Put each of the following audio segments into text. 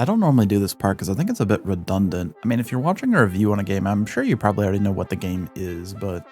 I don't normally do this part because I think it's a bit redundant. I mean, if you're watching a review on a game, I'm sure you probably already know what the game is, but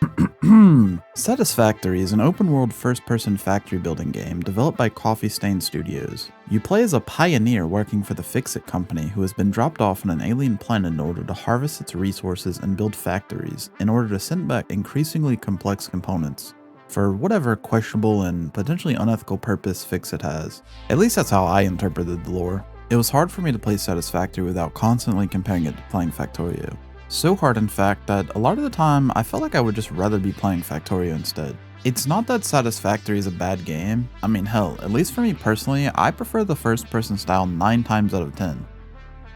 Satisfactory is an open-world first-person factory building game developed by Coffee Stain Studios. You play as a pioneer working for the Fix-It company who has been dropped off on an alien planet in order to harvest its resources and build factories in order to send back increasingly complex components for whatever questionable and potentially unethical purpose Fix-It has. At least that's how I interpreted the lore. It was hard for me to play Satisfactory without constantly comparing it to playing Factorio. So hard in fact that a lot of the time I felt like I would just rather be playing Factorio instead. It's not that Satisfactory is a bad game. I mean hell, at least for me personally, I prefer the first person style 9 times out of 10.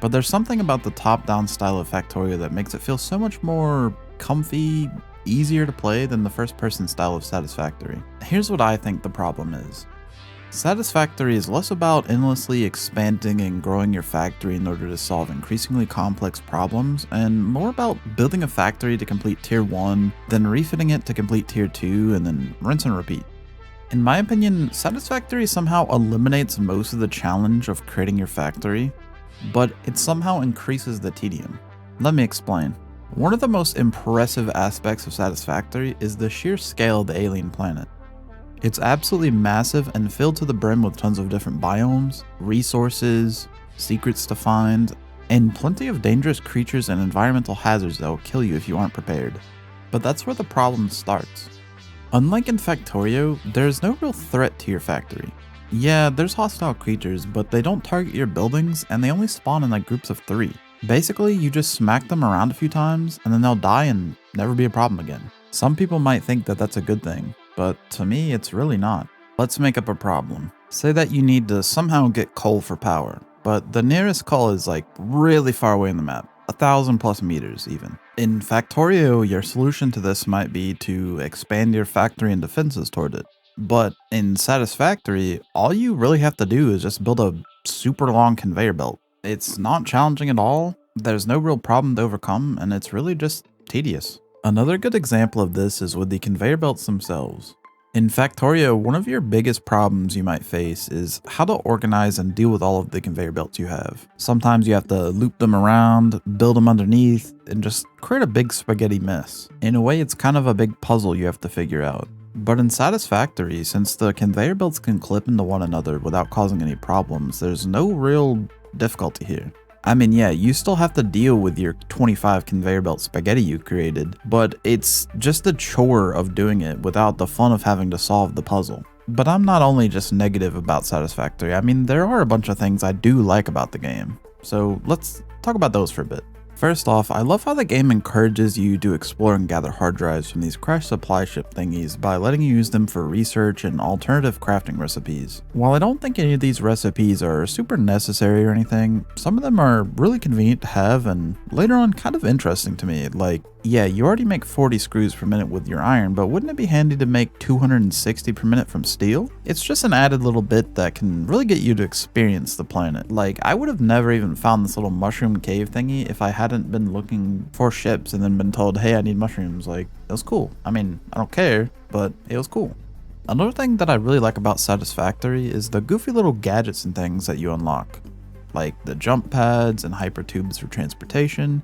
But there's something about the top-down style of Factorio that makes it feel so much more comfy, easier to play than the first person style of Satisfactory. Here's what I think the problem is. Satisfactory is less about endlessly expanding and growing your factory in order to solve increasingly complex problems, and more about building a factory to complete tier 1, then refitting it to complete tier 2, and then rinse and repeat. In my opinion, Satisfactory somehow eliminates most of the challenge of creating your factory, but it somehow increases the tedium. Let me explain. One of the most impressive aspects of Satisfactory is the sheer scale of the alien planet. It's absolutely massive and filled to the brim with tons of different biomes, resources, secrets to find, and plenty of dangerous creatures and environmental hazards that will kill you if you aren't prepared. But that's where the problem starts. Unlike in Factorio, there's no real threat to your factory. Yeah, there's hostile creatures, but they don't target your buildings and they only spawn in like groups of 3. Basically, you just smack them around a few times and then they'll die and never be a problem again. Some people might think that that's a good thing, but to me, it's really not. Let's make up a problem. Say that you need to somehow get coal for power, but the nearest coal is like really far away in the map, 1,000+ meters even. In Factorio, your solution to this might be to expand your factory and defenses toward it. But in Satisfactory, all you really have to do is just build a super long conveyor belt. It's not challenging at all, there's no real problem to overcome, and it's really just tedious. Another good example of this is with the conveyor belts themselves. In Factorio, one of your biggest problems you might face is how to organize and deal with all of the conveyor belts you have. Sometimes you have to loop them around, build them underneath, and just create a big spaghetti mess. In a way, it's kind of a big puzzle you have to figure out. But in Satisfactory, since the conveyor belts can clip into one another without causing any problems, there's no real difficulty here. I mean, yeah, you still have to deal with your 25 conveyor belt spaghetti you created, but it's just the chore of doing it without the fun of having to solve the puzzle. But I'm not only just negative about Satisfactory, I mean, there are a bunch of things I do like about the game. So let's talk about those for a bit. First off, I love how the game encourages you to explore and gather hard drives from these crash supply ship thingies by letting you use them for research and alternative crafting recipes. While I don't think any of these recipes are super necessary or anything, some of them are really convenient to have and later on kind of interesting to me. Like, yeah, you already make 40 screws per minute with your iron, but wouldn't it be handy to make 260 per minute from steel? It's just an added little bit that can really get you to experience the planet. Like, I would have never even found this little mushroom cave thingy if I hadn't been looking for ships and then been told, hey, I need mushrooms. Like, it was cool. I mean, I don't care, but it was cool. Another thing that I really like about Satisfactory is the goofy little gadgets and things that you unlock, like the jump pads and hyper tubes for transportation.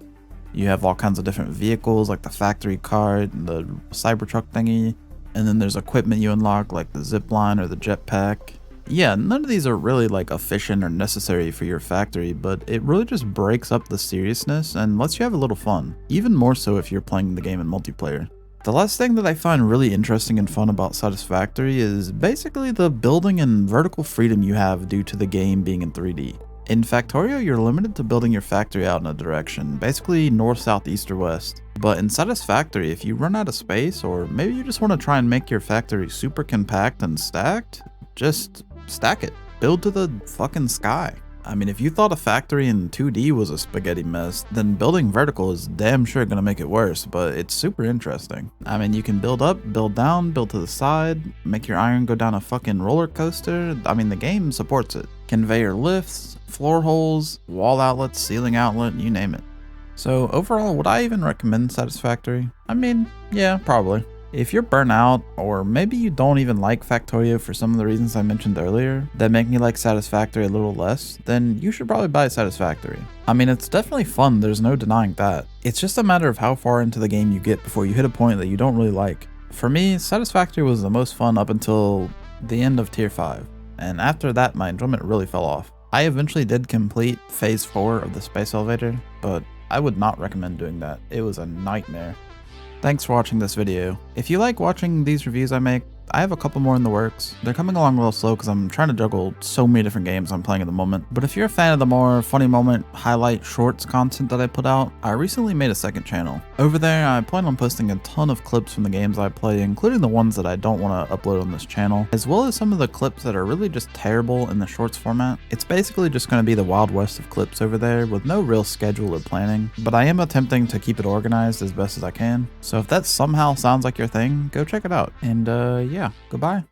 You have all kinds of different vehicles like the factory cart and the Cybertruck thingy. And then there's equipment you unlock like the zipline or the jetpack. Yeah, none of these are really like efficient or necessary for your factory, but it really just breaks up the seriousness and lets you have a little fun. Even more so if you're playing the game in multiplayer. The last thing that I find really interesting and fun about Satisfactory is basically the building and vertical freedom you have due to the game being in 3D. In Factorio, you're limited to building your factory out in a direction, basically north, south, east, or west. But in Satisfactory, if you run out of space, or maybe you just want to try and make your factory super compact and stacked, just stack it. Build to the fucking sky. I mean, if you thought a factory in 2D was a spaghetti mess, then building vertical is damn sure gonna make it worse, but it's super interesting. I mean, you can build up, build down, build to the side, make your iron go down a fucking roller coaster. I mean, the game supports it. Conveyor lifts, floor holes, wall outlets, ceiling outlet, you name it. So overall, would I even recommend Satisfactory? I mean, yeah, probably. If you're burnt out, or maybe you don't even like Factorio for some of the reasons I mentioned earlier that make me like Satisfactory a little less, then you should probably buy Satisfactory. I mean, it's definitely fun, there's no denying that. It's just a matter of how far into the game you get before you hit a point that you don't really like. For me, Satisfactory was the most fun up until the end of Tier 5, and after that my enjoyment really fell off. I eventually did complete Phase 4 of the space elevator, but I would not recommend doing that. It was a nightmare. Thanks for watching this video. If you like watching these reviews I make, I have a couple more in the works. They're coming along a little slow because I'm trying to juggle so many different games I'm playing at the moment. But if you're a fan of the more funny moment, highlight shorts content that I put out, I recently made a second channel. Over there, I plan on posting a ton of clips from the games I play, including the ones that I don't want to upload on this channel, as well as some of the clips that are really just terrible in the shorts format. It's basically just going to be the Wild West of clips over there with no real schedule or planning, but I am attempting to keep it organized as best as I can. So if that somehow sounds like your thing, go check it out. And yeah, goodbye.